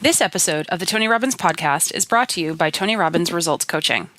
This episode of the Tony Robbins Podcast is brought to you by Tony Robbins Results Coaching.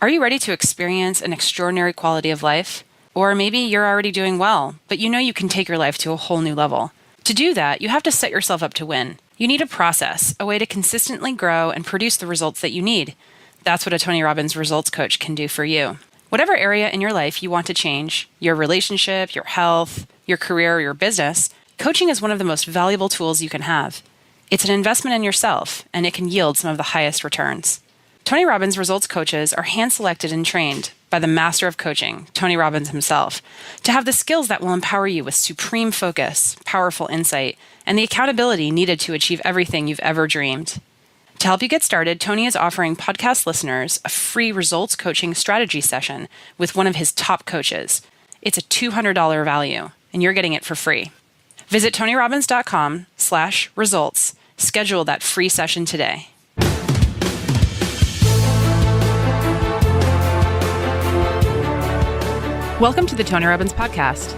Are you ready to experience an extraordinary quality of life? Or maybe you're already doing well, but you know you can take your life to a whole new level. To do that, you have to set yourself up to win. You need a process, a way to consistently grow and produce the results that you need. That's what a Tony Robbins Results Coach can do for you. Whatever area in your life you want to change, your relationship, your health, your career, or your business, coaching is one of the most valuable tools you can have. It's an investment in yourself, and it can yield some of the highest returns. Tony Robbins Results Coaches are hand-selected and trained by the master of coaching, Tony Robbins himself, to have the skills that will empower you with supreme focus, powerful insight, and the accountability needed to achieve everything you've ever dreamed. To help you get started, Tony is offering podcast listeners a free results coaching strategy session with one of his top coaches. It's a $200 value, and you're getting it for free. Visit TonyRobbins.com/results. Schedule that free session today. Welcome to the Tony Robbins Podcast.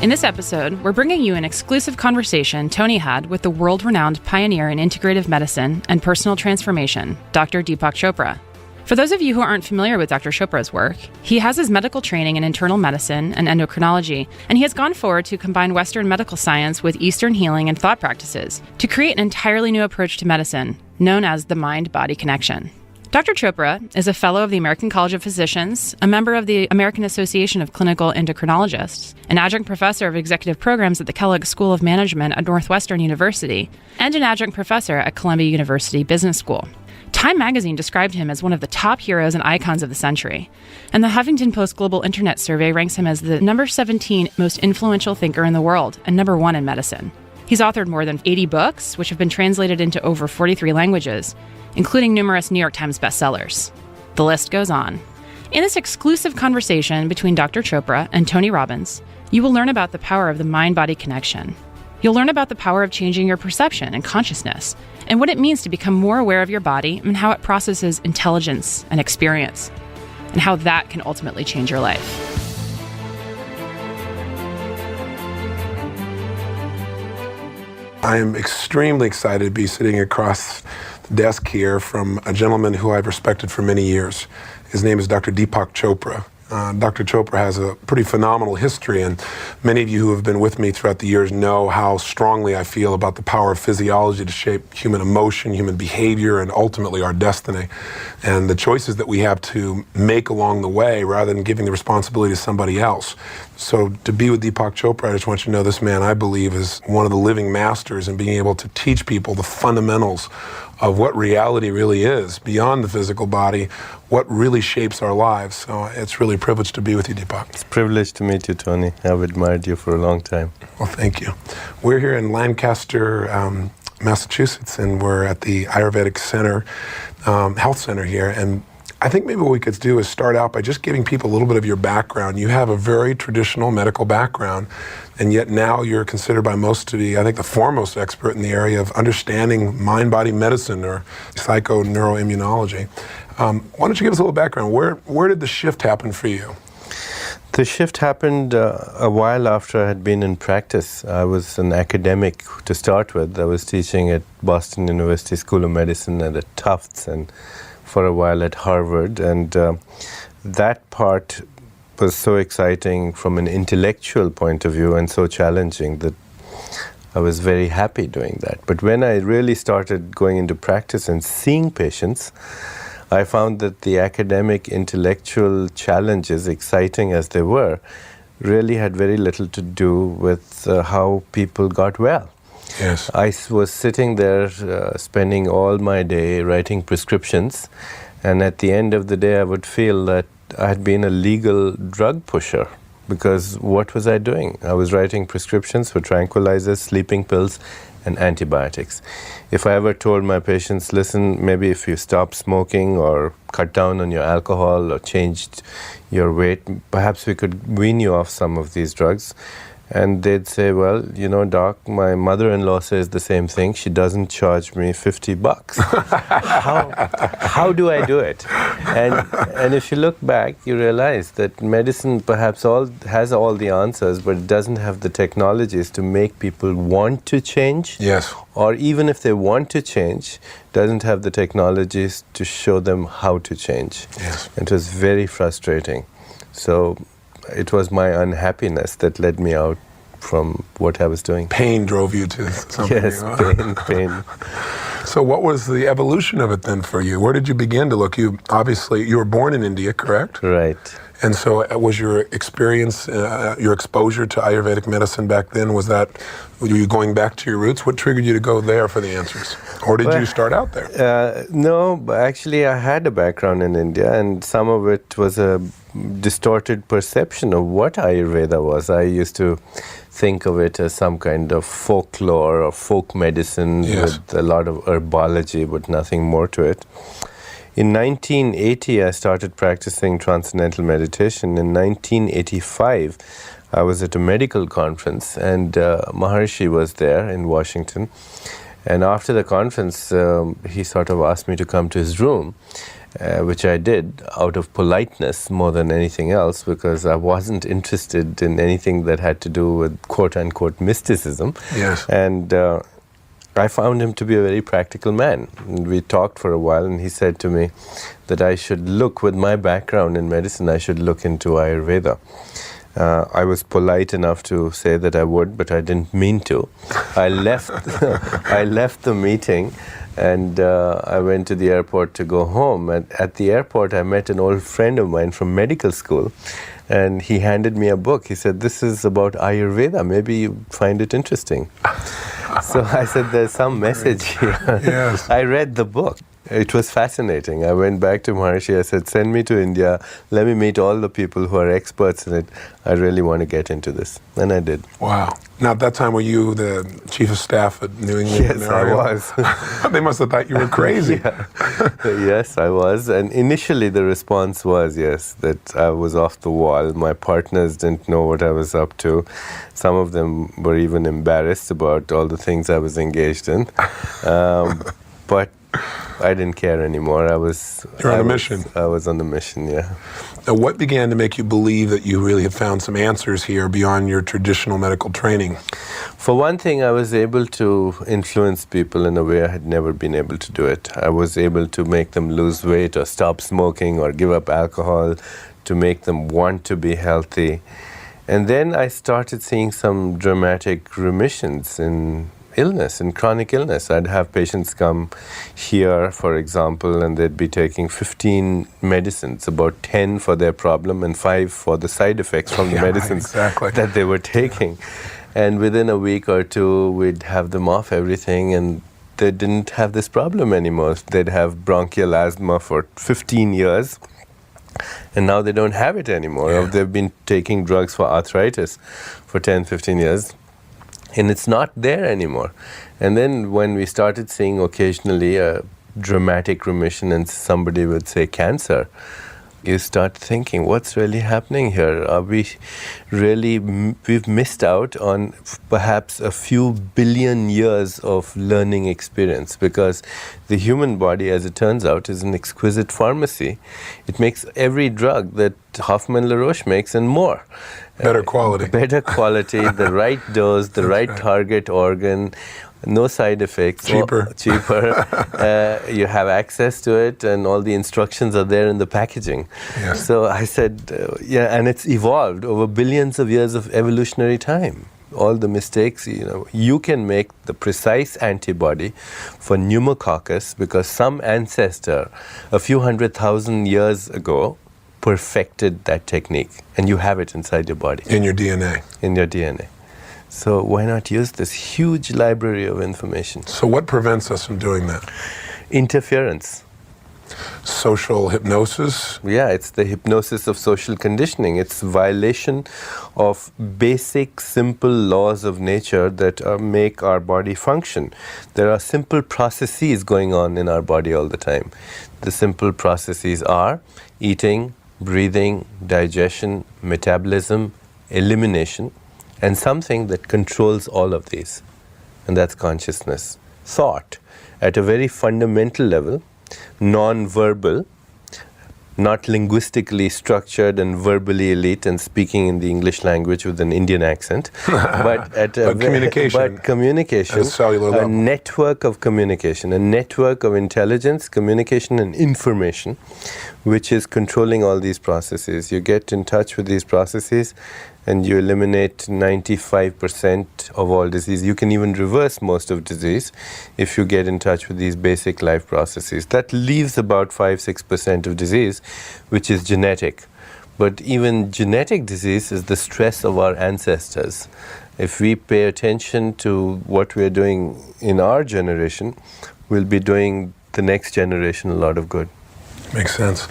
In this episode, we're bringing you an exclusive conversation Tony had with the world-renowned pioneer in integrative medicine and personal transformation, Dr. Deepak Chopra. For those of you who aren't familiar with Dr. Chopra's work, he has his medical training in internal medicine and endocrinology, and he has gone forward to combine Western medical science with Eastern healing and thought practices to create an entirely new approach to medicine, known as the mind-body connection. Dr. Chopra is a fellow of the American College of Physicians, a member of the American Association of Clinical Endocrinologists, an adjunct professor of executive programs at the Kellogg School of Management at Northwestern University, and an adjunct professor at Columbia University Business School. Time magazine described him as one of the top heroes and icons of the century, and the Huffington Post Global Internet Survey ranks him as the number 17 most influential thinker in the world and number 1 in medicine. He's authored more than 80 books, which have been translated into over 43 languages, including numerous New York Times bestsellers. The list goes on. In this exclusive conversation between Dr. Chopra and Tony Robbins, you will learn about the power of the mind-body connection. You'll learn about the power of changing your perception and consciousness, and what it means to become more aware of your body and how it processes intelligence and experience, and how that can ultimately change your life. I am extremely excited to be sitting across the desk here from a gentleman who I've respected for many years. His name is Dr. Deepak Chopra. Dr. Chopra has a pretty phenomenal history, and many of you who have been with me throughout the years know how strongly I feel about the power of physiology to shape human emotion, human behavior, and ultimately our destiny, and the choices that we have to make along the way rather than giving the responsibility to somebody else. So to be with Deepak Chopra, I just want you to know this man, I believe, is one of the living masters in being able to teach people the fundamentals of what reality really is, beyond the physical body, what really shapes our lives. So it's really a privilege to be with you, Deepak. It's a privilege to meet you, Tony. I've admired you for a long time. Well, thank you. We're here in Lancaster, Massachusetts, and we're at the Ayurvedic Center, Health Center here. And I think maybe what we could do is start out by just giving people a little bit of your background. You have a very traditional medical background, and yet now you're considered by most to be, I think, the foremost expert in the area of understanding mind-body medicine or psychoneuroimmunology. Why don't you give us a little background? Where did the shift happen for you? The shift happened a while after I had been in practice. I was an academic to start with. I was teaching at Boston University School of Medicine and at Tufts, and for a while at Harvard, and that part was so exciting from an intellectual point of view and so challenging that I was very happy doing that. But when I really started going into practice and seeing patients, I found that the academic intellectual challenges, exciting as they were, really had very little to do with how people got well. Yes. I was sitting there spending all my day writing prescriptions, and at the end of the day I would feel that I had been a legal drug pusher, because what was I doing? I was writing prescriptions for tranquilizers, sleeping pills, and antibiotics. If I ever told my patients, listen, maybe if you stop smoking or cut down on your alcohol or changed your weight, perhaps we could wean you off some of these drugs, And they'd say, well, doc, my mother-in-law says the same thing. She doesn't charge me $50. How do I do it? And if you look back, you realize that medicine perhaps has all the answers, but it doesn't have the technologies to make people want to change. Yes. Or even if they want to change, doesn't have the technologies to show them how to change. Yes. It was very frustrating. So it was my unhappiness that led me out from what I was doing. Pain drove you to something. Yes, pain. So what was the evolution of it then for you? Where did you begin to look? You were born in India, correct? Right. And so was your experience, your exposure to Ayurvedic medicine back then, were you going back to your roots? What triggered you to go there for the answers? Or did you start out there? No, actually I had a background in India, and some of it was a distorted perception of what Ayurveda was. I used to think of it as some kind of folklore or folk medicine with a lot of herbology, but nothing more to it. In 1980, I started practicing transcendental meditation. In 1985, I was at a medical conference, and Maharishi was there in Washington. And after the conference, he sort of asked me to come to his room, which I did out of politeness more than anything else, because I wasn't interested in anything that had to do with quote-unquote mysticism. Yes. And I found him to be a very practical man. And we talked for a while, and he said to me that I should look, with my background in medicine, I should look into Ayurveda. I was polite enough to say that I would, but I didn't mean to. I left the meeting, and I went to the airport to go home. And at the airport, I met an old friend of mine from medical school, and he handed me a book. He said, "This is about Ayurveda. Maybe you find it interesting." So I said, "There's some message here." Yes. I read the book. It was fascinating. I went back to Maharishi. I said, "Send me to India. Let me meet all the people who are experts in it. I really want to get into this." And I did. Wow. Now, at that time, were you the chief of staff at New England? Yes, I was. They must have thought you were crazy. Yes, I was. And initially, the response was, yes, that I was off the wall. My partners didn't know what I was up to. Some of them were even embarrassed about all the things I was engaged in. But I didn't care anymore. You're on a mission. I was on the mission, yeah. Now, what began to make you believe that you really have found some answers here beyond your traditional medical training? For one thing, I was able to influence people in a way I had never been able to do it. I was able to make them lose weight or stop smoking or give up alcohol, to make them want to be healthy. And then I started seeing some dramatic remissions in chronic illness. I'd have patients come here, for example, and they'd be taking 15 medicines, about 10 for their problem and 5 for the side effects from the medicines that they were taking. And within a week or two, we'd have them off everything, and they didn't have this problem anymore. They'd have bronchial asthma for 15 years, and now they don't have it anymore. Or they've been taking drugs for arthritis for 10, 15 years. And it's not there anymore. And then when we started seeing occasionally a dramatic remission and somebody would say cancer, you start thinking, what's really happening here? Are we really, we've missed out on perhaps a few billion years of learning experience, because the human body, as it turns out, is an exquisite pharmacy. It makes every drug that Hoffmann-La Roche makes and more. Better quality. Better quality, the right dose, the right target organ, no side effects. Cheaper. You have access to it, and all the instructions are there in the packaging. Yes. So I said, and it's evolved over billions of years of evolutionary time. All the mistakes, you can make the precise antibody for pneumococcus because some ancestor a few 100,000 years ago perfected that technique, and you have it inside your body. In your DNA. In your DNA. So why not use this huge library of information? So what prevents us from doing that? Interference. Social hypnosis? Yeah, it's the hypnosis of social conditioning. It's violation of basic, simple laws of nature that make our body function. There are simple processes going on in our body all the time. The simple processes are eating, breathing, digestion, metabolism, elimination, and something that controls all of these, and that's consciousness. Thought, at a very fundamental level, non-verbal, not linguistically structured and verbally elite and speaking in the English language with an Indian accent, but communication, at a cellular level. Network of communication, a network of intelligence, communication, and information, which is controlling all these processes. You get in touch with these processes and you eliminate 95% of all disease. You can even reverse most of disease if you get in touch with these basic life processes. That leaves about 5-6% of disease, which is genetic. But even genetic disease is the stress of our ancestors. If we pay attention to what we're doing in our generation, we'll be doing the next generation a lot of good. Makes sense.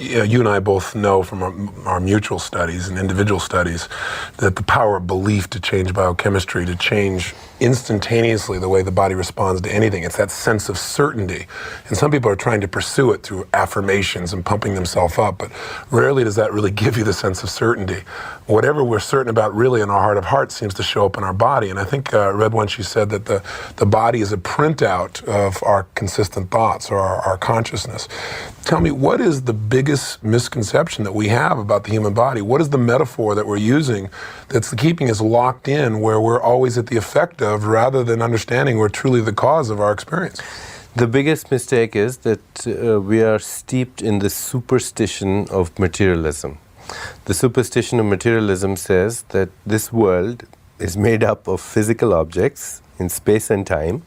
You and I both know from our mutual studies and individual studies that the power of belief to change biochemistry, to change instantaneously the way the body responds to anything. It's that sense of certainty. And some people are trying to pursue it through affirmations and pumping themselves up, but rarely does that really give you the sense of certainty. Whatever we're certain about really in our heart of hearts seems to show up in our body. And I think I read once you said that the body is a printout of our consistent thoughts or our consciousness. Tell me, what is the biggest misconception that we have about the human body? What is the metaphor that we're using that's keeping us locked in where we're always at the effect of rather than understanding we're truly the cause of our experience? The biggest mistake is that we are steeped in the superstition of materialism. The superstition of materialism says that this world is made up of physical objects in space and time,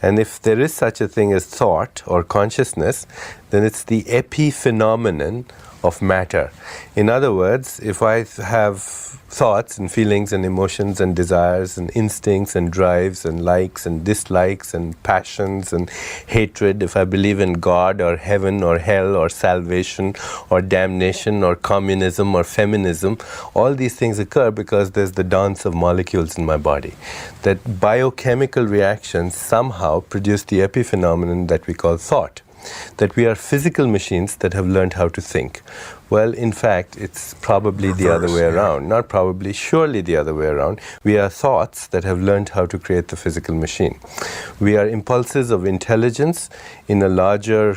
and if there is such a thing as thought or consciousness, then it's the epiphenomenon of matter. In other words, if I have thoughts and feelings and emotions and desires and instincts and drives and likes and dislikes and passions and hatred, if I believe in God or heaven or hell or salvation or damnation or communism or feminism, all these things occur because there's the dance of molecules in my body. That biochemical reactions somehow produce the epiphenomenon that we call thought. That we are physical machines that have learned how to think. Well, in fact, it's probably the other way around. Not probably, surely the other way around. We are thoughts that have learned how to create the physical machine. We are impulses of intelligence in a larger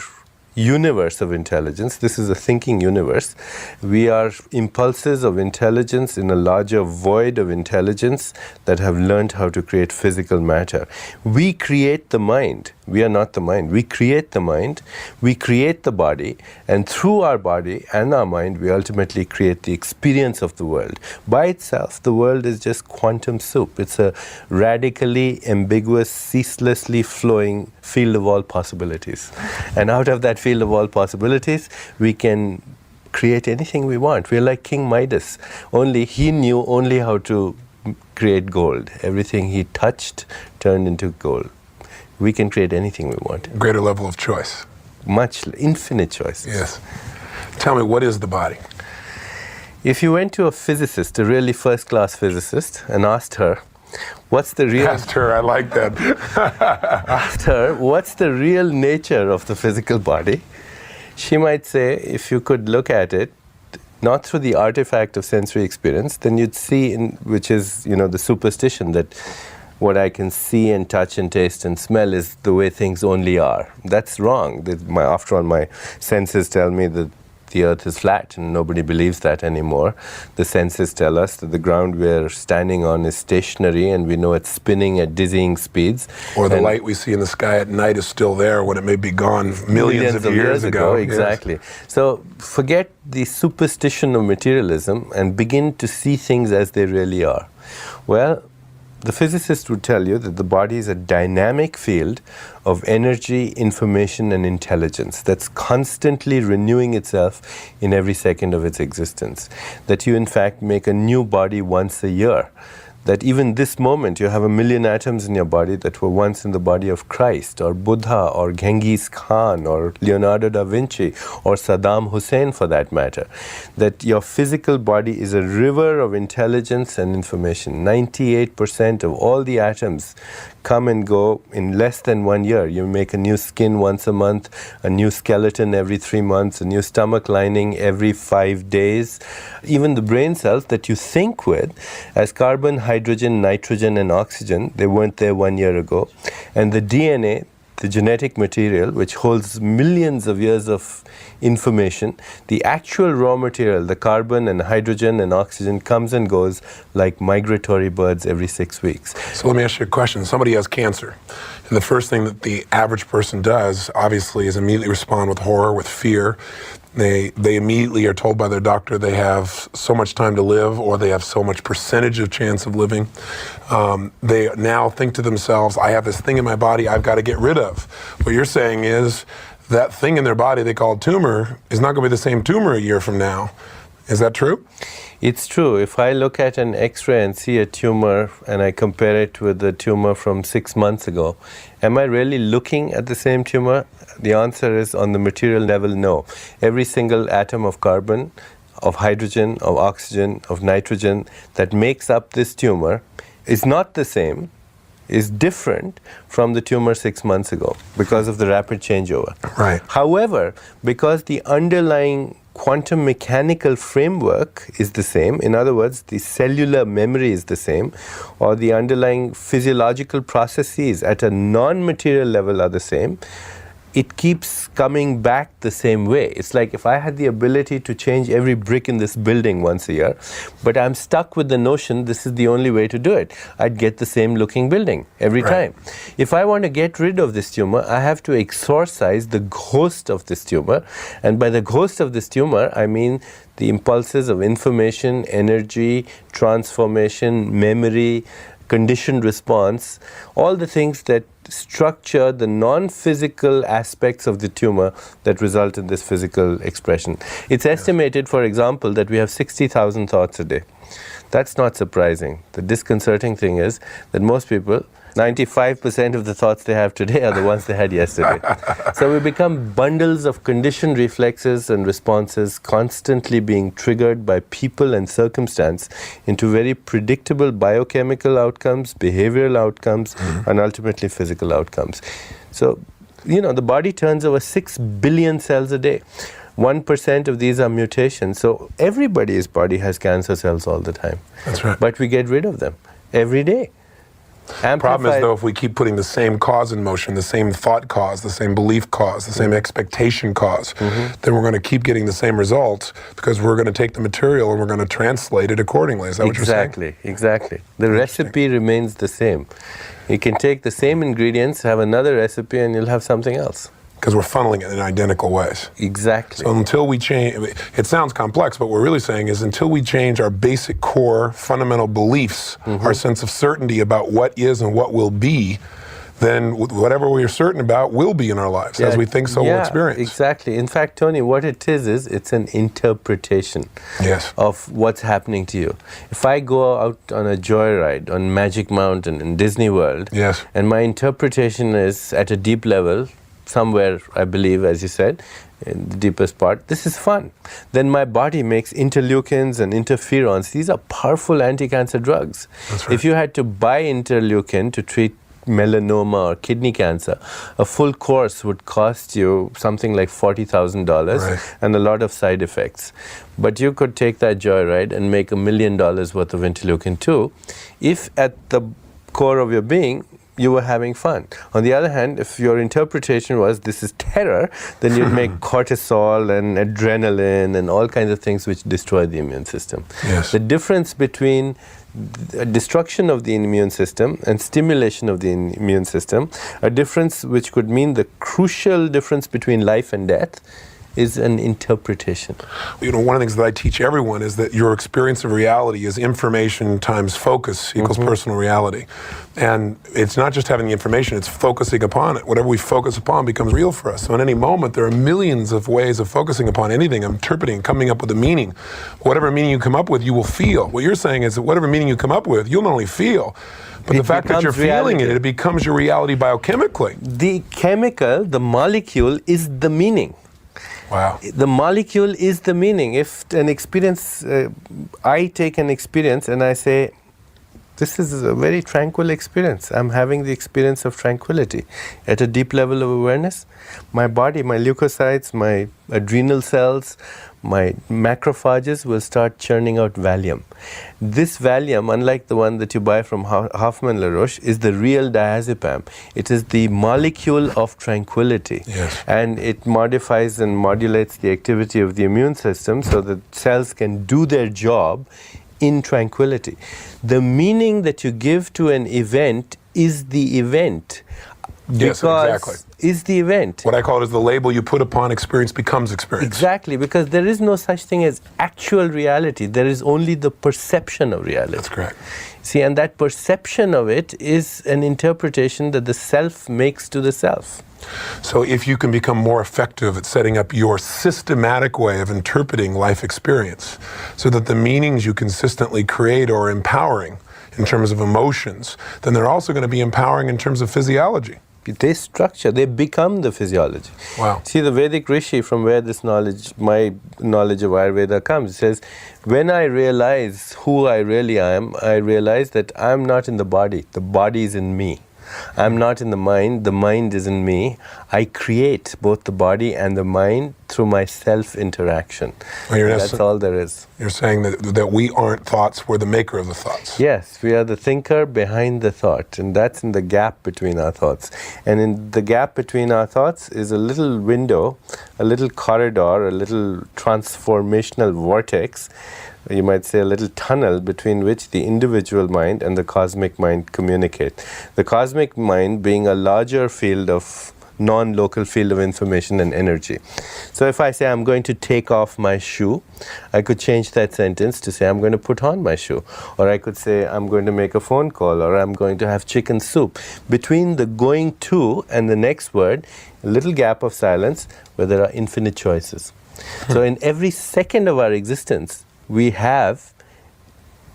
universe of intelligence. This is a thinking universe. We are impulses of intelligence in a larger void of intelligence that have learned how to create physical matter. We create the mind. We are not the mind. We create the mind. We create the body. And through our body and our mind, we ultimately create the experience of the world. By itself, the world is just quantum soup. It's a radically ambiguous, ceaselessly flowing field of all possibilities. And out of that field of all possibilities, we can create anything we want. We're like King Midas. Only he knew only how to create gold. Everything he touched turned into gold. We can create anything we want. Greater level of choice. Infinite choices. Yes. Tell me, what is the body? If you went to a physicist, a really first-class physicist, and asked her, what's the real... Asked her, I like that. Asked her, what's the real nature of the physical body? She might say, if you could look at it, not through the artifact of sensory experience, then you'd see, which is, the superstition that what I can see and touch and taste and smell is the way things only are. That's wrong. After all, my senses tell me that the earth is flat, and nobody believes that anymore. The senses tell us that the ground we're standing on is stationary, and we know it's spinning at dizzying speeds. Or the light we see in the sky at night is still there when it may be gone millions of years ago. Exactly. Yes. So forget the superstition of materialism and begin to see things as they really are. Well, the physicist would tell you that the body is a dynamic field of energy, information, and intelligence that's constantly renewing itself in every second of its existence. That you, in fact, make a new body once a year. that even this moment you have 1 million atoms in your body that were once in the body of Christ or Buddha or Genghis Khan or Leonardo da Vinci or Saddam Hussein for that matter. That your physical body is a river of intelligence and information. 98% of all the atoms come and go in less than 1 year. You make a new skin once a month, a new skeleton every 3 months, a new stomach lining every 5 days. Even the brain cells that you think with as carbon, hydrogen, nitrogen, and oxygen, they weren't there 1 year ago. And the DNA, the genetic material, which holds millions of years of information, the actual raw material, the carbon and hydrogen and oxygen, comes and goes like migratory birds every 6 weeks. So let me ask you a question. Somebody has cancer, and the first thing that the average person does, obviously, is immediately respond with horror, with fear. They immediately are told by their doctor they have so much time to live, or they have so much percentage of chance of living. They now think to themselves, I have this thing in my body I've got to get rid of. What you're saying is that thing in their body they call tumor is not going to be the same tumor a year from now. Is that true? It's true. If I look at an X-ray and see a tumor and I compare it with the tumor from 6 months ago, am I really looking at the same tumor? The answer is, on the material level, no. Every single atom of carbon, of hydrogen, of oxygen, of nitrogen that makes up this tumor is not the same, is different from the tumor 6 months ago because of the rapid changeover. Right. However, because the underlying quantum mechanical framework is the same, in other words, the cellular memory is the same, or the underlying physiological processes at a non-material level are the same, it keeps coming back the same way. It's like if I had the ability to change every brick in this building once a year, but I'm stuck with the notion this is the only way to do it, I'd get the same looking building every time. If I want to get rid of this tumor, I have to exorcise the ghost of this tumor. And by the ghost of this tumor, I mean the impulses of information, energy, transformation, memory, conditioned response, all the things that structure the non-physical aspects of the tumor that result in this physical expression. It's estimated, for example, that we have 60,000 thoughts a day. That's not surprising. The disconcerting thing is that most people, 95% of the thoughts they have today are the ones they had yesterday. So we become bundles of conditioned reflexes and responses constantly being triggered by people and circumstance into very predictable biochemical outcomes, behavioral outcomes, and ultimately physical outcomes. So, the body turns over 6 billion cells a day. 1% of these are mutations. So everybody's body has cancer cells all the time. That's right. But we get rid of them every day. The problem is, though, if we keep putting the same cause in motion, the same thought cause, the same belief cause, the same expectation cause, then we're going to keep getting the same results because we're going to take the material and we're going to translate it accordingly. Is that what you're saying? Exactly. The recipe remains the same. You can take the same ingredients, have another recipe, and you'll have something else. Because we're funneling it in identical ways. Exactly. So until we change, it sounds complex, but what we're really saying is until we change our basic core fundamental beliefs, our sense of certainty about what is and what will be, then whatever we're certain about will be in our lives. As we think, so we'll experience. Exactly. In fact, Tony, what it is it's an interpretation of what's happening to you. If I go out on a joyride on Magic Mountain in Disney World, and my interpretation is at a deep level, somewhere, I believe, as you said, in the deepest part, this is fun. Then my body makes interleukins and interferons. These are powerful anti-cancer drugs. That's right. If you had to buy interleukin to treat melanoma or kidney cancer, a full course would cost you something like $40,000 and a lot of side effects. But you could take that joyride and make $1 million worth of interleukin-2 if at the core of your being you were having fun. On the other hand, if your interpretation was this is terror, then you'd make cortisol and adrenaline and all kinds of things which destroy the immune system. The difference between destruction of the immune system and stimulation of the immune system, a difference which could mean the crucial difference between life and death, is an interpretation. You know, one of the things that I teach everyone is that your experience of reality is information times focus equals personal reality. And it's not just having the information, it's focusing upon it. Whatever we focus upon becomes real for us. So in any moment, there are millions of ways of focusing upon anything, interpreting, coming up with a meaning. Whatever meaning you come up with, you will feel. What you're saying is that whatever meaning you come up with, you'll not only feel, but the fact that you're feeling it, it becomes your reality biochemically. The chemical, the molecule, is the meaning. Wow. The molecule is the meaning. If an experience, I take an experience and I say, this is a very tranquil experience. I'm having the experience of tranquility. At a deep level of awareness, my body, my leukocytes, my adrenal cells, my macrophages will start churning out Valium. This Valium, unlike the one that you buy from Hoffmann La Roche, is the real diazepam. It is the molecule of tranquility. Yes. And it modifies and modulates the activity of the immune system so that cells can do their job in tranquility. The meaning that you give to an event is the event. Yes, exactly. Is the event. What I call it is the label you put upon experience becomes experience. Exactly, because there is no such thing as actual reality. There is only the perception of reality. That's correct. See, and that perception of it is an interpretation that the self makes to the self. So if you can become more effective at setting up your systematic way of interpreting life experience so that the meanings you consistently create are empowering in terms of emotions, then they're also going to be empowering in terms of physiology. They structure, they become the physiology. Wow. See, the Vedic Rishi, from where this knowledge, my knowledge of Ayurveda comes, says, when I realize who I really am, I realize that I'm not in the body is in me. I'm not in the mind is in me. I create both the body and the mind through my self-interaction. Well, that's all there is. You're saying that we aren't thoughts, we're the maker of the thoughts. Yes, we are the thinker behind the thought, and that's in the gap between our thoughts. And in the gap between our thoughts is a little window, a little corridor, a little transformational vortex, you might say a little tunnel between which the individual mind and the cosmic mind communicate. The cosmic mind being a larger field of non-local field of information and energy. So if I say I'm going to take off my shoe, I could change that sentence to say I'm going to put on my shoe. Or I could say I'm going to make a phone call, or I'm going to have chicken soup. Between the going to and the next word, a little gap of silence where there are infinite choices. So in every second of our existence, we have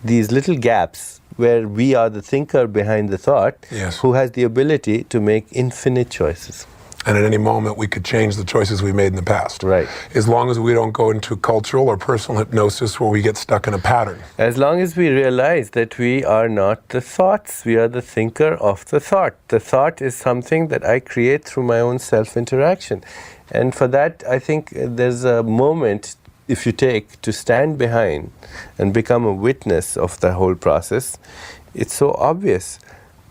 these little gaps where we are the thinker behind the thought, yes, who has the ability to make infinite choices. And at any moment, we could change the choices we made in the past. Right. As long as we don't go into cultural or personal hypnosis where we get stuck in a pattern. As long as we realize that we are not the thoughts, we are the thinker of the thought. The thought is something that I create through my own self-interaction. And for that, I think there's a moment, if you take, to stand behind and become a witness of the whole process. It's so obvious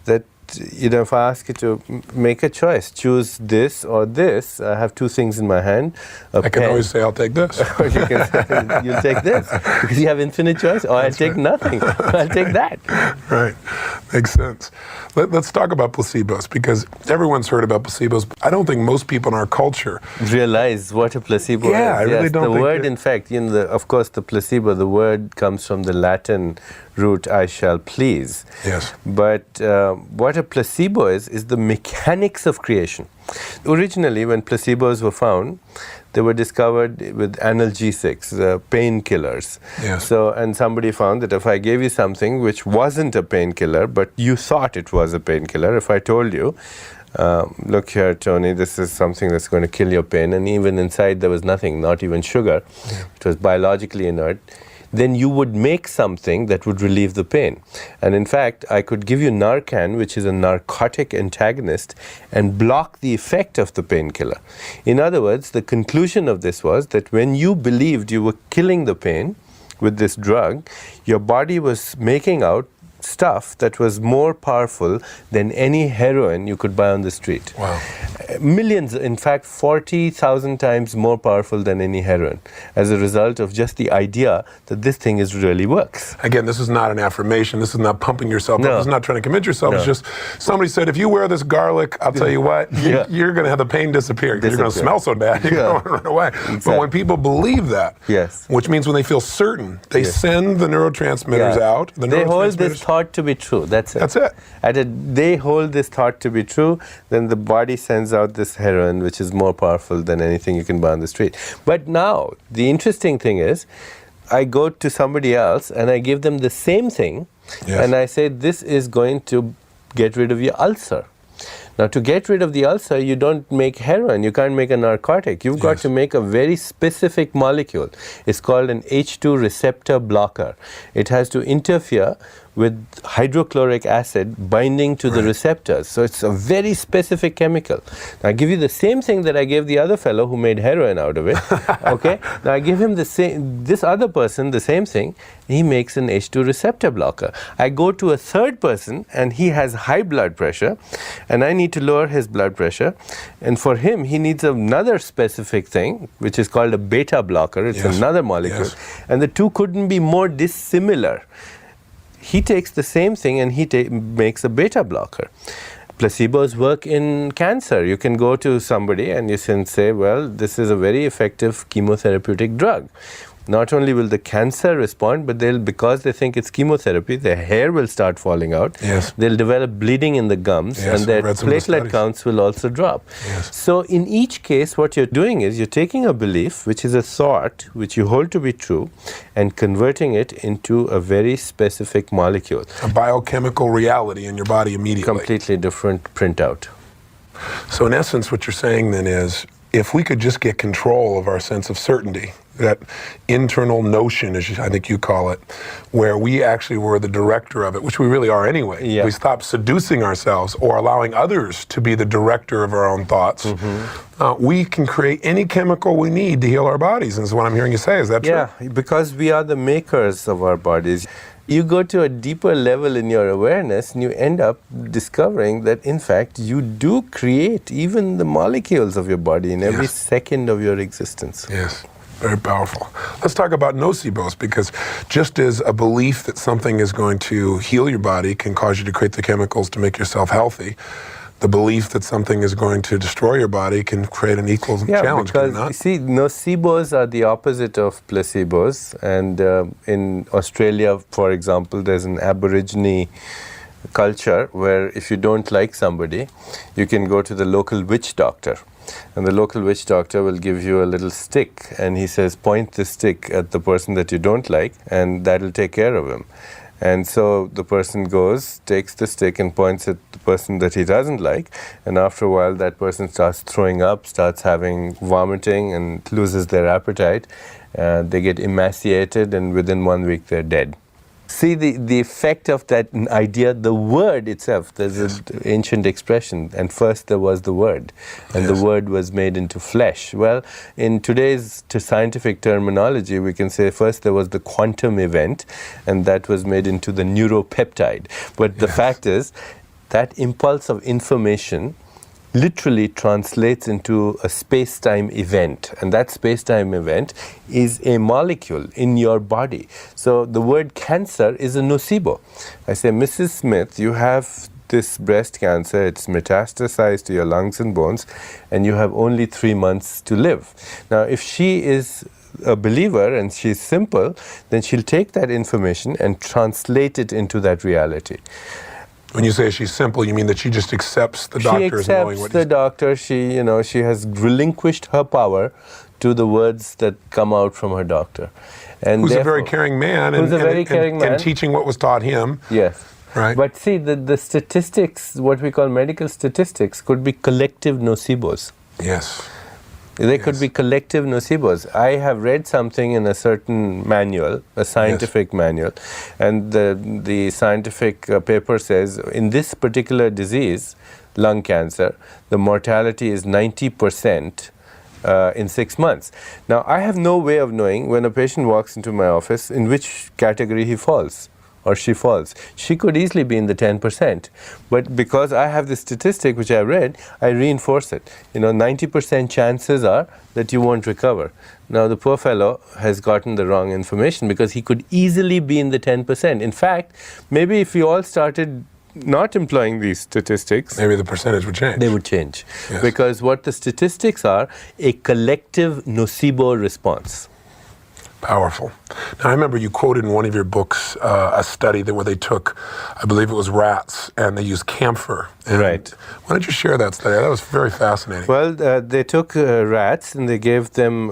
that, if I ask you to make a choice, choose this or this, I have two things in my hand. I can always say, I'll take this. Or you can say, you'll take this, because you have infinite choice. Or I'll take nothing. I'll take that. Right. Makes sense. Let's talk about placebos, because everyone's heard about placebos. I don't think most people in our culture realize what a placebo is. I really don't the think word, in fact, of course, the placebo, the word comes from the Latin root, I shall please. Yes. But what a placebo is the mechanics of creation. Originally, when placebos were found, they were discovered with analgesics, painkillers. Yes. So, and somebody found that if I gave you something which wasn't a painkiller, but you thought it was a painkiller, if I told you, look here, Tony, this is something that's going to kill your pain, and even inside there was nothing, not even sugar, it was biologically inert, then you would make something that would relieve the pain. And in fact, I could give you Narcan, which is a narcotic antagonist, and block the effect of the painkiller. In other words, the conclusion of this was that when you believed you were killing the pain with this drug, your body was making out stuff that was more powerful than any heroin you could buy on the street. Wow. millions, in fact 40,000 times more powerful than any heroin, as a result of just the idea that this thing really works. Again, this is not an affirmation. This is not pumping yourself up. No. This is not trying to convince yourself. No. It's just somebody said, if you wear this garlic, I'll tell you what, Yeah. you're going to have the pain disappear. You're going to smell so bad, you're going to run away. Exactly. But when people believe that, Yes. which means when they feel certain, they Yes. send the neurotransmitters out. They hold this thought to be true. That's it. That's it. They hold this thought to be true, then the body sends out this heroin, which is more powerful than anything you can buy on the street. But now, the interesting thing is, I go to somebody else and I give them the same thing, Yes. and I say, this is going to get rid of your ulcer. Now, to get rid of the ulcer, you don't make heroin. You can't make a narcotic. You've got Yes. to make a very specific molecule. It's called an H2 receptor blocker. It has to interfere with hydrochloric acid binding to the receptors. So it's a very specific chemical. Now, I give you the same thing that I gave the other fellow who made heroin out of it. Okay? Now, I give him this other person the same thing. He makes an H2 receptor blocker. I go to a third person and he has high blood pressure and I need to lower his blood pressure. And for him, he needs another specific thing, which is called a beta blocker. It's Yes. another molecule. Yes. And the two couldn't be more dissimilar. He takes the same thing and he makes a beta blocker. Placebos work in cancer. You can go to somebody and you can say, well, this is a very effective chemotherapeutic drug. Not only will the cancer respond, but because they think it's chemotherapy, their hair will start falling out. Yes. They'll develop bleeding in the gums, Yes, and their I've read some of the platelet studies. counts will also drop. Yes. So in each case, what you're doing is you're taking a belief, which is a thought, which you hold to be true, and converting it into a very specific molecule. A biochemical reality in your body immediately. Completely different printout. So in essence, what you're saying then is, if we could just get control of our sense of certainty, that internal notion, as I think you call it, where we actually were the director of it, which we really are anyway. Yeah. We stop seducing ourselves or allowing others to be the director of our own thoughts. We can create any chemical we need to heal our bodies, and is what I'm hearing you say. Is that true? Yeah, because we are the makers of our bodies. You go to a deeper level in your awareness and you end up discovering that, in fact, you do create even the molecules of your body in every Yes. second of your existence. Yes, very powerful. Let's talk about nocebos, because just as a belief that something is going to heal your body can cause you to create the chemicals to make yourself healthy, the belief that something is going to destroy your body can create an equal challenge, can it because not? you see, nocebos are the opposite of placebos. And in Australia, for example, there's an Aborigine culture where if you don't like somebody, you can go to the local witch doctor. And the local witch doctor will give you a little stick, and he says, point the stick at the person that you don't like, and that'll take care of him. And so the person goes, takes the stick and points at the person that he doesn't like, and after a while that person starts throwing up, starts having vomiting, and loses their appetite. They get emaciated, and within 1 week they're dead. See the effect of that idea, the word itself. There's an ancient expression, and first there was the word, and the word was made into flesh. Well, in today's scientific terminology, we can say first there was the quantum event, and that was made into the neuropeptide. But the fact is, that impulse of information literally translates into a space-time event, and that space-time event is a molecule in your body. So the word cancer is a nocebo. I say, Mrs. Smith, you have this breast cancer, it's metastasized to your lungs and bones, and you have only 3 months to live. Now, if she is a believer and she's simple, then she'll take that information and translate it into that reality. When you say she's simple, you mean that she just accepts the doctor as knowing She what accepts the doctor. She has relinquished her power to the words that come out from her doctor. And who's a very caring man, and teaching what was taught him. Yes. Right. But see, the statistics, what we call medical statistics, could be collective nocebos. Yes. They could be collective nocebos. I have read something in a certain manual, a scientific manual, and the scientific paper says, in this particular disease, lung cancer, the mortality is 90% in 6 months. Now, I have no way of knowing when a patient walks into my office in which category he falls. or she falls. She could easily be in the 10%. But because I have this statistic which I read, I reinforce it. 90% chances are that you won't recover. Now, the poor fellow has gotten the wrong information because he could easily be in the 10%. In fact, maybe if we all started not employing these statistics, maybe the percentage would change. They would change. Yes. Because what the statistics are, a collective nocebo response. Powerful. Now, I remember you quoted in one of your books a study where they took, I believe it was rats, and they used camphor. And right. Why don't you share that study? That was very fascinating. Well, they took rats and they gave them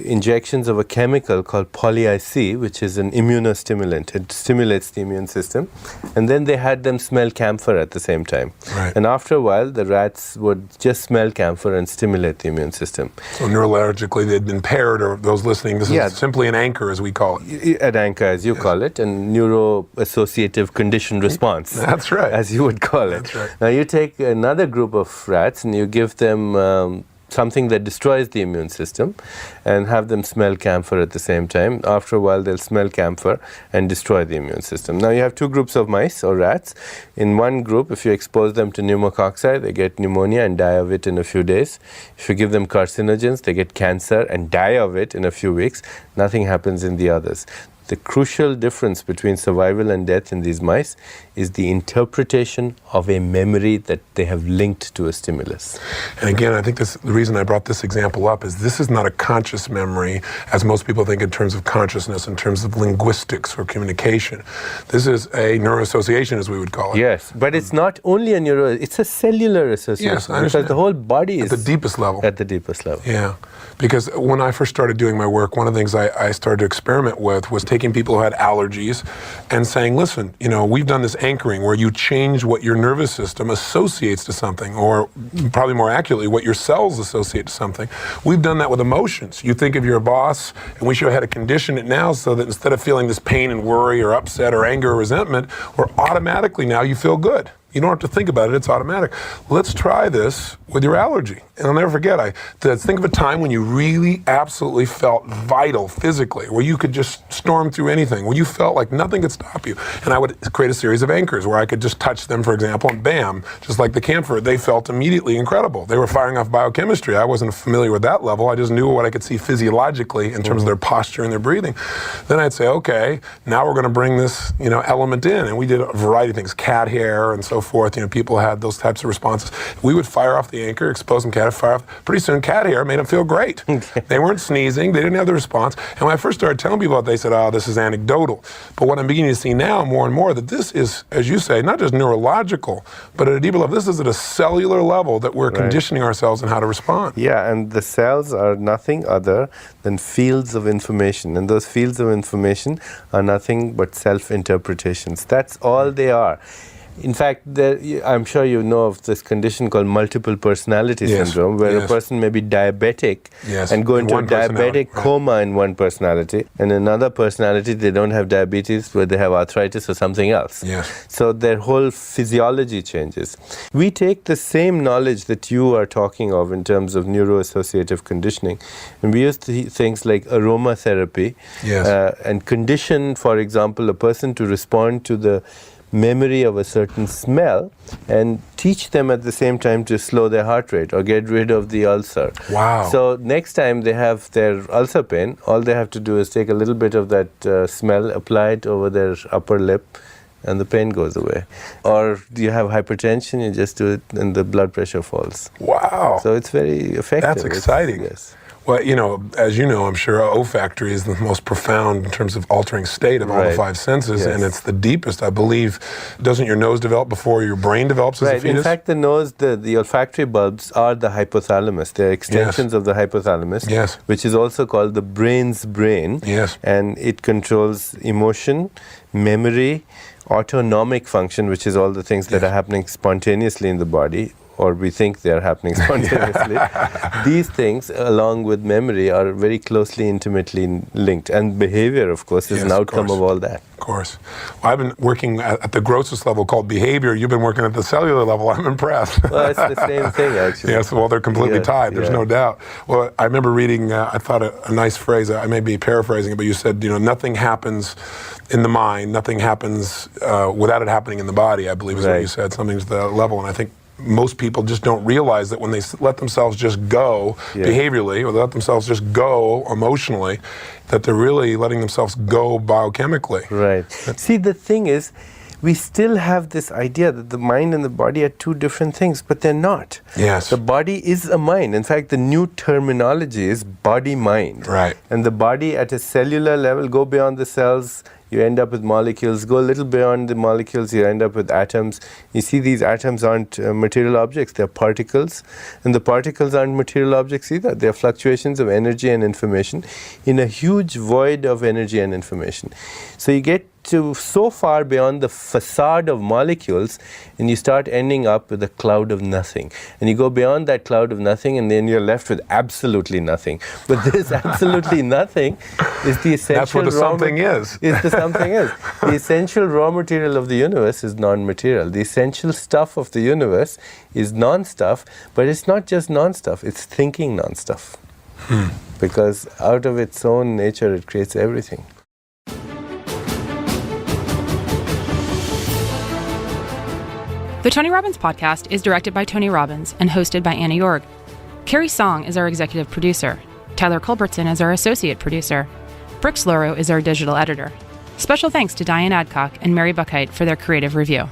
injections of a chemical called poly-IC, which is an immunostimulant. It stimulates the immune system. And then they had them smell camphor at the same time. Right. And after a while, the rats would just smell camphor and stimulate the immune system. So neurologically, they'd been paired, or those listening, this is simply an anchor, as we call it. An anchor, as you call it, and neuro-associative condition response. That's right. As you would call it. That's right. Now you take another group of rats and you give them something that destroys the immune system and have them smell camphor at the same time. After a while, they'll smell camphor and destroy the immune system. Now you have two groups of mice or rats. In one group, if you expose them to pneumococci, they get pneumonia and die of it in a few days. If you give them carcinogens, they get cancer and die of it in a few weeks. Nothing happens in the others. The crucial difference between survival and death in these mice is the interpretation of a memory that they have linked to a stimulus. And again, I think the reason I brought this example up is this is not a conscious memory, as most people think in terms of consciousness, in terms of linguistics or communication. This is a neuroassociation, as we would call it. Yes, but it's not only a it's a cellular association. Yes, I understand. Because the whole body is at the deepest level. At the deepest level. Yeah. Because when I first started doing my work, one of the things I started to experiment with was taking people who had allergies and saying, listen, we've done this anchoring where you change what your nervous system associates to something, or probably more accurately, what your cells associate to something. We've done that with emotions. You think of your boss, and we should have had to condition it now so that instead of feeling this pain and worry or upset or anger or resentment, or automatically now you feel good. You don't have to think about it, it's automatic. Let's try this with your allergy. And I'll never forget, think of a time when you really absolutely felt vital physically, where you could just storm through anything, where you felt like nothing could stop you. And I would create a series of anchors where I could just touch them, for example, and bam, just like the camphor, they felt immediately incredible. They were firing off biochemistry. I wasn't familiar with that level. I just knew what I could see physiologically in terms of their posture and their breathing. Then I'd say, okay, now we're going to bring this, element in. And we did a variety of things, cat hair and so forth. People had those types of responses. We would fire off the anchor, expose them, cat fire off. Pretty soon, cat hair made them feel great. They weren't sneezing. They didn't have the response. And when I first started telling people about it, they said, oh, this is anecdotal. But what I'm beginning to see now more and more, that this is, as you say, not just neurological, but at a deeper level. This is at a cellular level that we're conditioning ourselves in how to respond. Yeah, and the cells are nothing other than fields of information. And those fields of information are nothing but self-interpretations. That's all they are. In fact, I'm sure you know of this condition called multiple personality syndrome, where a person may be diabetic and go into a diabetic coma in one personality, and another personality, they don't have diabetes, where they have arthritis or something else. So their whole physiology changes. We take the same knowledge that you are talking of in terms of neuroassociative conditioning, and we use things like aromatherapy and condition, for example, a person to respond to the memory of a certain smell and teach them at the same time to slow their heart rate or get rid of the ulcer. Wow. So next time they have their ulcer pain, all they have to do is take a little bit of that smell, apply it over their upper lip, and the pain goes away. Or you have hypertension, you just do it and the blood pressure falls. Wow. So it's very effective. That's exciting. Well, as you know, I'm sure olfactory is the most profound in terms of altering state of all the five senses, and it's the deepest, I believe. Doesn't your nose develop before your brain develops as a fetus? In fact, the nose, the olfactory bulbs are the hypothalamus. They're extensions of the hypothalamus, which is also called the brain's brain. And it controls emotion, memory, autonomic function, which is all the things that are happening spontaneously in the body, or we think they are happening spontaneously. These things, along with memory, are very closely, intimately linked. And behavior, of course, is an outcome of all that. Of course. Well, I've been working at the grossest level called behavior. You've been working at the cellular level. I'm impressed. Well, it's the same thing, actually. Yes, well, they're completely tied. There's no doubt. Well, I remember reading, I thought a nice phrase, I may be paraphrasing it, but you said, nothing happens in the mind, nothing happens without it happening in the body, I believe is what you said, something to that level. And I think most people just don't realize that when they let themselves just go behaviorally, or let themselves just go emotionally, that they're really letting themselves go biochemically. Right. See, the thing is, we still have this idea that the mind and the body are two different things, but they're not. Yes. The body is a mind. In fact, the new terminology is body-mind. Right. And the body at a cellular level, go beyond the cells, you end up with molecules. Go a little beyond the molecules, you end up with atoms. You see, these atoms aren't material objects, they're particles. And the particles aren't material objects either. They're fluctuations of energy and information in a huge void of energy and information. So you get to so far beyond the facade of molecules, and you start ending up with a cloud of nothing. And you go beyond that cloud of nothing, and then you're left with absolutely nothing. But this absolutely nothing is the essential. That's what the something is. The essential raw material of the universe is non-material. The essential stuff of the universe is non-stuff, but it's not just non-stuff, it's thinking non-stuff. Because out of its own nature, it creates everything. The Tony Robbins podcast is directed by Tony Robbins and hosted by Anna Jorg. Carrie Song is our executive producer. Tyler Culbertson is our associate producer. Brooks Loro is our digital editor. Special thanks to Diane Adcock and Mary Buckheit for their creative review.